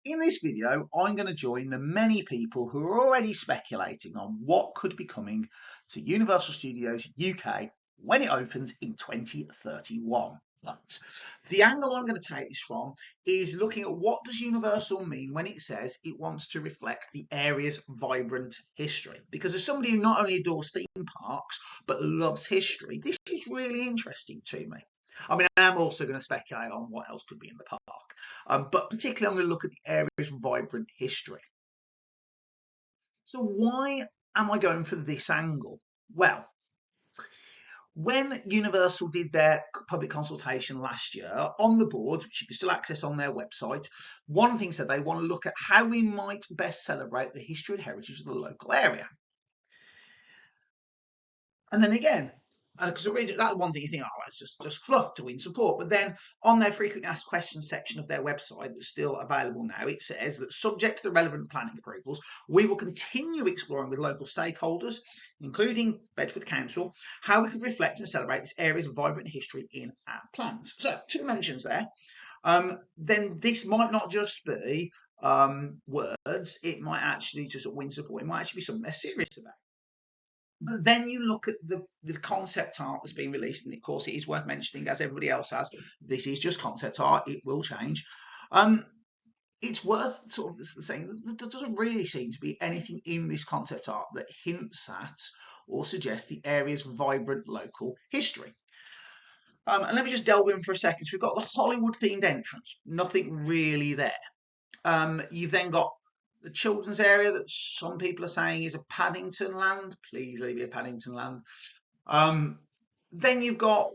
in this video, I'm going to join the many people who are already speculating on what could be coming to Universal Studios UK when it opens in 2031. Right. The angle I'm going to take this from is looking at what does Universal mean when it says it wants to reflect the area's vibrant history. Because as somebody who not only adores theme parks but loves history, this is really interesting to me. I mean, I am also going to speculate on what else could be in the park, but particularly I'm going to look at the area's vibrant history. So why am I going for this angle? Well, when Universal did their public consultation last year on the board, which you can still access on their website, one thing said they want to look at how we might best celebrate the history and heritage of the local area. And then again, because that's one thing you think, oh, it's just fluff to win support. But then on their frequently asked questions section of their website that's still available now, it says that subject to the relevant planning approvals, we will continue exploring with local stakeholders, including Bedford Council, how we could reflect and celebrate this area's vibrant history in our plans. So 2 mentions there. Then this might not just be words, it might actually just win support. It might actually be something they're serious about. But then you look at the concept art that's been released, and of course it is worth mentioning, as everybody else has, this is just concept art, it will change. It's worth sort of saying that there doesn't really seem to be anything in this concept art that hints at or suggests the area's vibrant local history. And let me just delve in for a second. So we've got the Hollywood themed entrance, nothing really there. You've then got the children's area that some people are saying is a Paddington land. Please leave it a Paddington land. Then you've got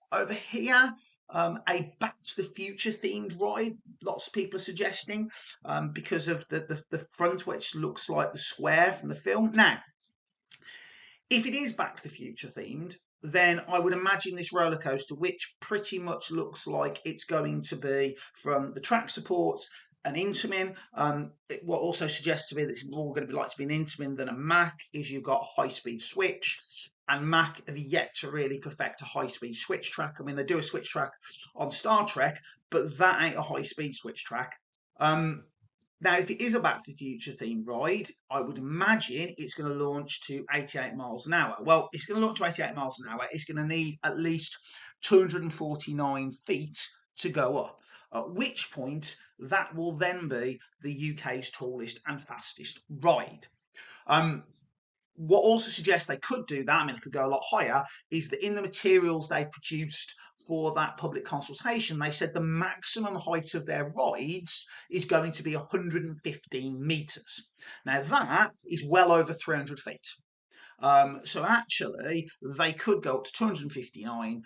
over here a Back to the Future themed ride. Lots of people are suggesting because of the front, which looks like the square from the film. Now, if it is Back to the Future themed, then I would imagine this roller coaster, which pretty much looks like it's going to be from the track supports an Intamin. What also suggests to me that it's more going to be like to be an Intamin than a Mack is you've got a high-speed switch, and Mack have yet to really perfect a high-speed switch track. I mean, they do a switch track on Star Trek, but that ain't a high-speed switch track. Now, if it is a Back to the Future themed ride, I would imagine it's going to launch to 88 miles an hour. Well, it's going to launch to 88 miles an hour. It's going to need at least 249 feet to go up. At which point, that will then be the UK's tallest and fastest ride. What also suggests they could do that, I mean, it could go a lot higher, is that in the materials they produced for that public consultation, they said the maximum height of their rides is going to be 115 metres. Now, that is well over 300 feet. So actually, they could go up to 249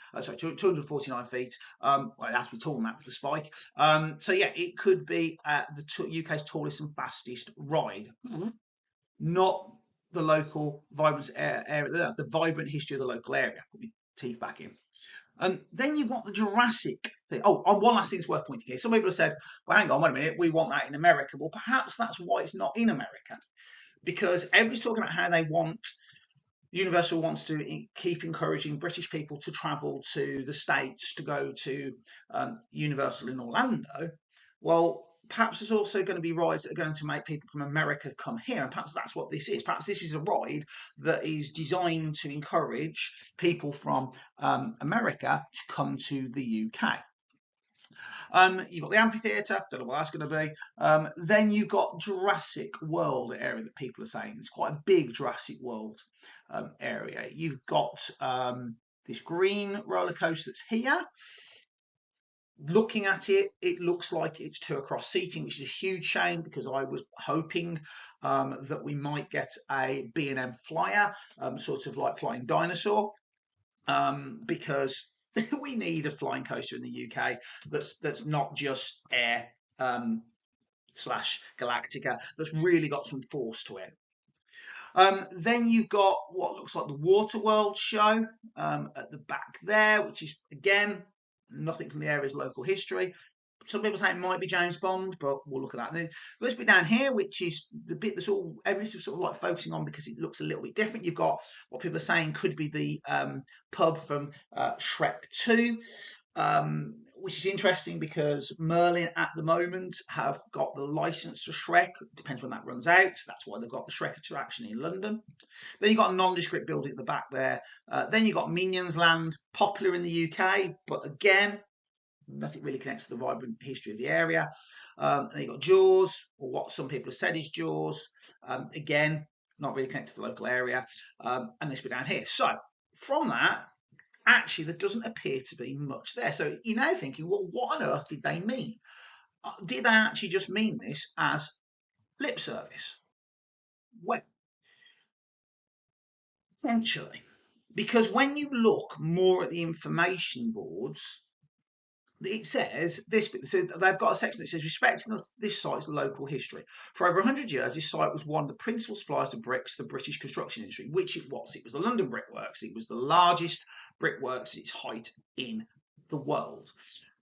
feet. Well, it has to be taller than that for the spike. So yeah, it could be the UK's tallest and fastest ride. Not the local vibrant area, the vibrant history of the local area. Put my teeth back in. Then you've got the Jurassic thing. Oh, one last thing that's worth pointing here. Some people have said, well, hang on, wait a minute, we want that in America. Well, perhaps that's why it's not in America. Because everybody's talking about how they want, Universal wants to keep encouraging British people to travel to the States to go to Universal in Orlando. Well, perhaps there's also going to be rides that are going to make people from America come here, and perhaps that's what this is. Perhaps this is a ride that is designed to encourage people from America to come to the UK. You've got the amphitheatre, don't know what that's going to be. Then you've got Jurassic World area that people are saying. It's quite a big Jurassic World area. You've got this green roller coaster that's here. Looking at it, it looks like it's 2 across seating, which is a huge shame because I was hoping that we might get a B&M flyer, sort of like Flying Dinosaur, because we need a flying coaster in the UK that's not just air slash Galactica, that's really got some force to it. Then you've got what looks like the Waterworld show at the back there, which is, again, nothing from the area's local history. Some people say it might be James Bond, but we'll look at that. And this bit down here, which is the bit that's all everybody's sort of like focusing on because it looks a little bit different. You've got what people are saying could be the pub from Shrek 2. which is interesting because Merlin at the moment have got the license for Shrek. Depends when that runs out. That's why they've got the Shrek attraction in London. Then you've got a nondescript building at the back there. Then you've got Minions Land, popular in the UK, but again, nothing really connects to the vibrant history of the area. And then you've got Jaws, or what some people have said is Jaws. Again, not really connected to the local area. And this bit down here. So from that, actually, there doesn't appear to be much there. So you're now thinking, well, what on earth did they mean? Did they actually just mean this as lip service? Well, potentially. Because when you look more at the information boards, it says this, so they've got a section that says respecting this site's local history. For over 100 years, this site was one of the principal suppliers of bricks to the British construction industry, which it was. It was the London Brickworks. It was the largest brickworks at its height in the world.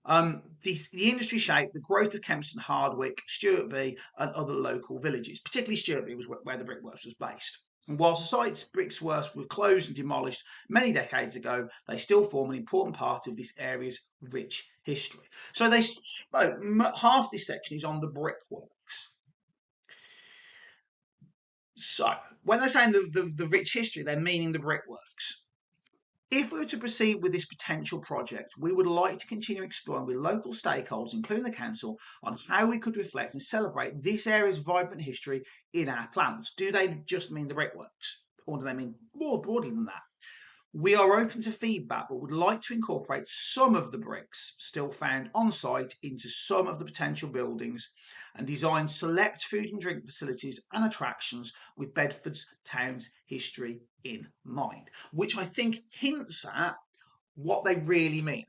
The industry shaped the growth of Kempston, Hardwick, Stuartby, and other local villages. Particularly Stuartby was where the brickworks was based. And whilst the site's brickworks were closed and demolished many decades ago, they still form an important part of this area's rich history. So they spoke, half this section is on the brickworks. So when they're saying the rich history, they're meaning the brickworks. If we were to proceed with this potential project, we would like to continue exploring with local stakeholders, including the council, on how we could reflect and celebrate this area's vibrant history in our plans. Do they just mean the brickworks, or do they mean more broadly than that? We are open to feedback, but would like to incorporate some of the bricks still found on site into some of the potential buildings and design select food and drink facilities and attractions with Bedford's town's history in mind, which I think hints at what they really mean.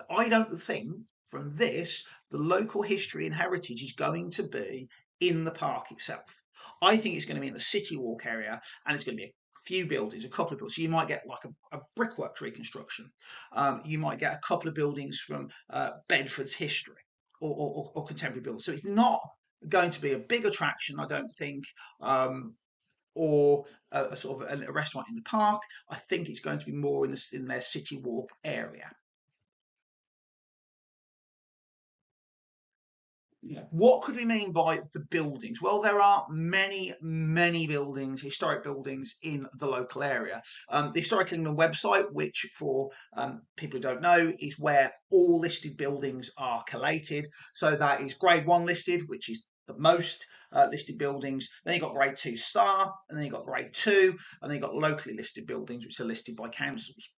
I don't think from this the local history and heritage is going to be in the park itself. I think it's going to be in the City Walk area, and it's going to be a few buildings, a couple of buildings. So you might get like a brickworks reconstruction. You might get a couple of buildings from Bedford's history or contemporary buildings. So it's not going to be a big attraction, I don't think, or a sort of a restaurant in the park. I think it's going to be more in their City Walk area. Yeah. What could we mean by the buildings? Well, there are many, many buildings, historic buildings in the local area. The Historic England website, which for people who don't know, is where all listed buildings are collated. So that is Grade 1 listed, which is the most listed buildings. Then you've got Grade 2 star, and then you've got Grade 2, and then you've got locally listed buildings, which are listed by councils.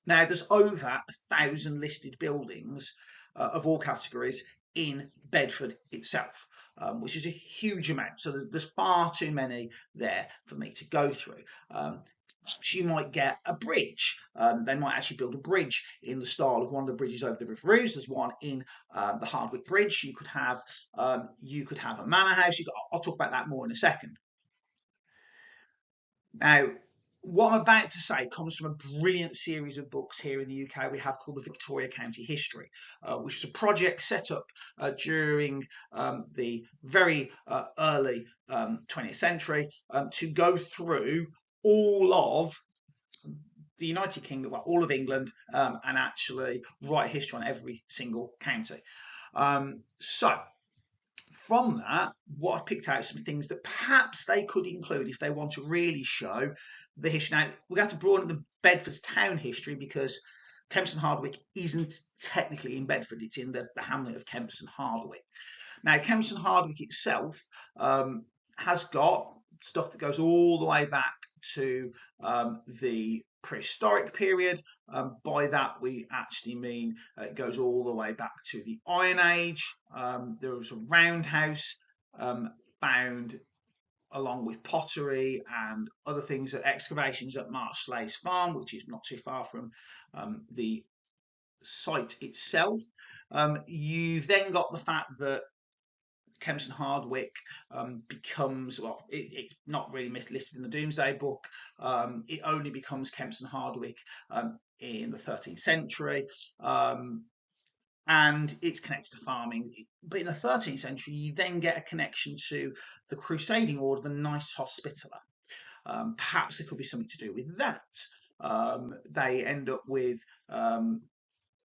Now, there's over 1,000 listed buildings of all categories in Bedford itself, which is a huge amount. So there's far too many there for me to go through. Perhaps you might get a bridge. They might actually build a bridge in the style of one of the bridges over the River Ouse. There's one in the Hardwick Bridge. You could have a manor house. I'll talk about that more in a second. Now, what I'm about to say comes from a brilliant series of books here in the UK we have called the Victoria County History, which is a project set up during the very early 20th century to go through all of the United Kingdom, well, all of England, and actually write history on every single county. So from that, what I've picked out are some things that perhaps they could include if they want to really show the history. Now, we're going to have to broaden the Bedford's town history because Kempston Hardwick isn't technically in Bedford, it's in the hamlet of Kempston Hardwick. Now, Kempston Hardwick itself has got stuff that goes all the way back to the prehistoric period. By that we actually mean it goes all the way back to the Iron Age. There was a roundhouse found along with pottery and other things at excavations at March Slays Farm, which is not too far from the site itself. You've then got the fact that Kempston Hardwick becomes, well, it's not really listed in the Domesday Book. It only becomes Kempston Hardwick in the 13th century. And it's connected to farming. But in the 13th century, you then get a connection to the Crusading Order, the Knights Hospitaller. Perhaps there could be something to do with that. They end up with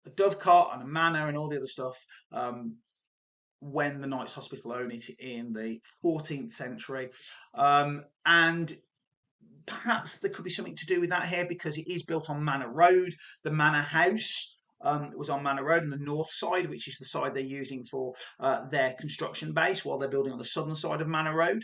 a dovecot and a manor and all the other stuff when the Knights Hospital owned it in the 14th century. And perhaps there could be something to do with that here because it is built on Manor Road. The Manor House was on Manor Road on the north side, which is the side they're using for their construction base while they're building on the southern side of Manor Road.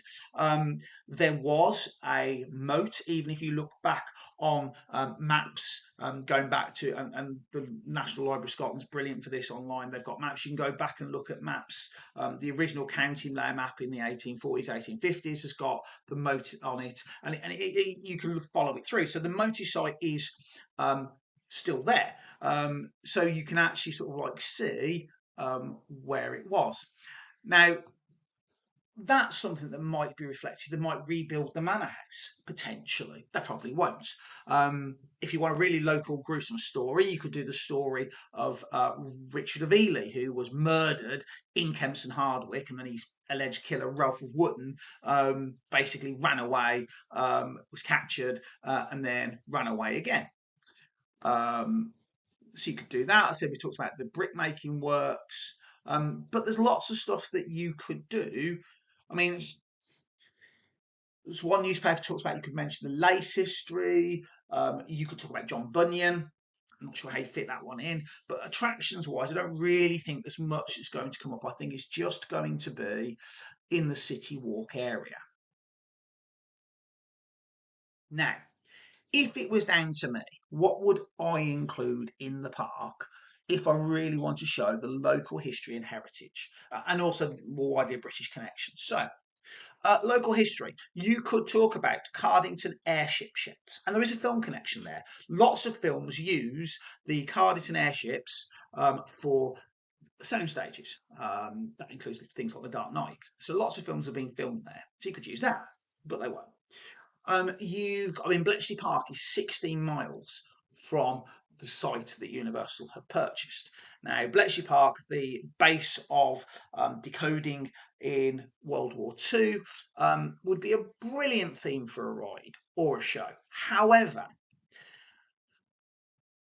There was a moat, even if you look back on maps going back to, and the National Library of Scotland's brilliant for this online. They've got maps. You can go back and look at maps. The original county layer map in the 1840s, 1850s has got the moat on it, and you can follow it through. So the moat site is still there. So you can actually sort of like see where it was. Now, that's something that might be reflected. They might rebuild the manor house, potentially. They probably won't. If you want a really local gruesome story, you could do the story of Richard of Ely, who was murdered in Kempston Hardwicke, and then his alleged killer, Ralph of Wootton, basically ran away, was captured, and then ran away again. So you could do that. I said we talked about the brickmaking works, but there's lots of stuff that you could do. I mean, there's one newspaper talks about, you could mention the lace history. You could talk about John Bunyan. I'm not sure how you fit that one in, but attractions wise, I don't really think there's much that's going to come up. I think it's just going to be in the City Walk area. Now, if it was down to me, what would I include in the park if I really want to show the local history and heritage, and also more widely a British connection? So, local history, you could talk about Cardington airship ships, and there is a film connection there. Lots of films use the Cardington airships for sound stages. That includes things like The Dark Knight. So lots of films have been filmed there. So you could use that, but they won't. Bletchley Park is 16 miles from the site that Universal have purchased. Now, Bletchley Park, the base of decoding in World War II, would be a brilliant theme for a ride or a show. However,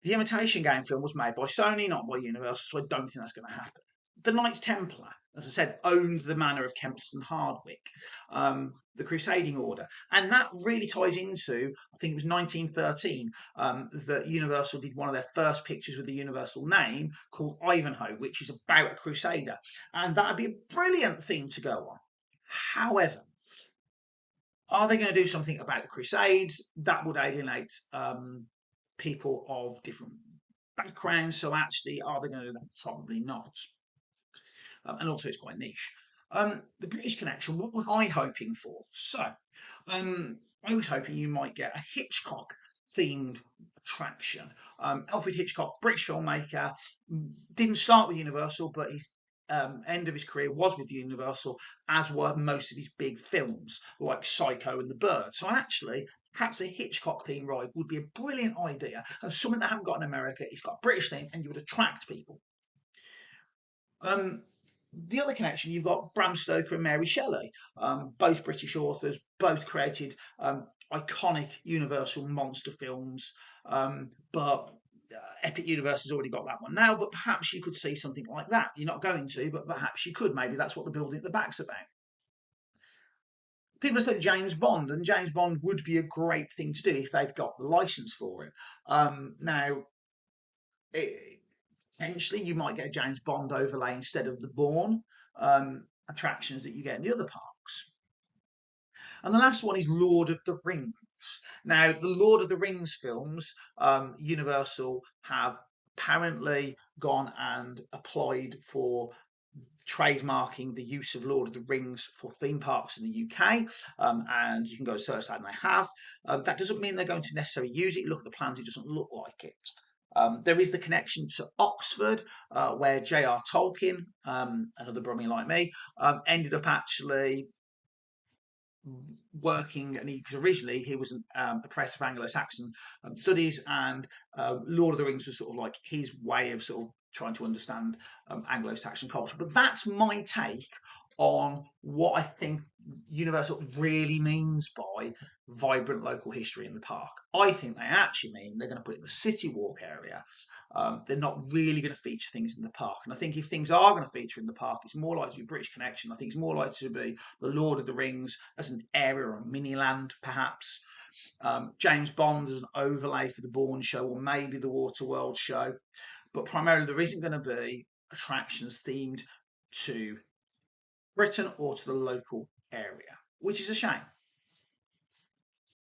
the Imitation Game film was made by Sony, not by Universal, so I don't think that's going to happen. The Knights Templar, as I said, owned the manor of Kempston Hardwicke, the Crusading Order. And that really ties into, I think it was 1913, that Universal did one of their first pictures with the Universal name called Ivanhoe, which is about a crusader. And that would be a brilliant thing to go on. However, are they going to do something about the Crusades? That would alienate people of different backgrounds. So actually, are they going to do that? Probably not. And also it's quite niche. The British connection, what was I hoping for? So, I was hoping you might get a Hitchcock themed attraction. Alfred Hitchcock, British filmmaker, didn't start with Universal, but his end of his career was with Universal, as were most of his big films like Psycho and The Bird. So actually, perhaps a Hitchcock themed ride would be a brilliant idea, and something that I haven't got in America. It's got a British theme, and you would attract people. The other connection, you've got Bram Stoker and Mary Shelley, both British authors, both created iconic Universal monster films, but Epic Universe has already got that one now, but perhaps you could see something like that. You're not going to, but perhaps you could. Maybe that's what the building at the back's about. People have said James Bond, and James Bond would be a great thing to do if they've got the license for it. Now, potentially you might get a James Bond overlay instead of the Bourne attractions that you get in the other parks. And the last one is Lord of the Rings. Now, the Lord of the Rings films, Universal have apparently gone and applied for trademarking the use of Lord of the Rings for theme parks in the UK, and you can go search that, and they have. That doesn't mean they're going to necessarily use it. Look at the plans, it doesn't look like it. There is the connection to Oxford, where J.R. Tolkien, another Brummie like me, ended up actually working, and because originally he was a professor of Anglo-Saxon studies, and Lord of the Rings was sort of like his way of sort of trying to understand Anglo-Saxon culture. But that's my take on what I think Universal really means by vibrant local history in the park. I think they actually mean they're going to put it in the city walk area. They're not really going to feature things in the park. And I think if things are going to feature in the park, it's more likely to be British Connection. I think it's more likely to be the Lord of the Rings as an area or a mini land, perhaps. James Bond as an overlay for the Bourne show, or maybe the Waterworld show. But primarily, there isn't going to be attractions themed to Britain or to the local area, which is a shame.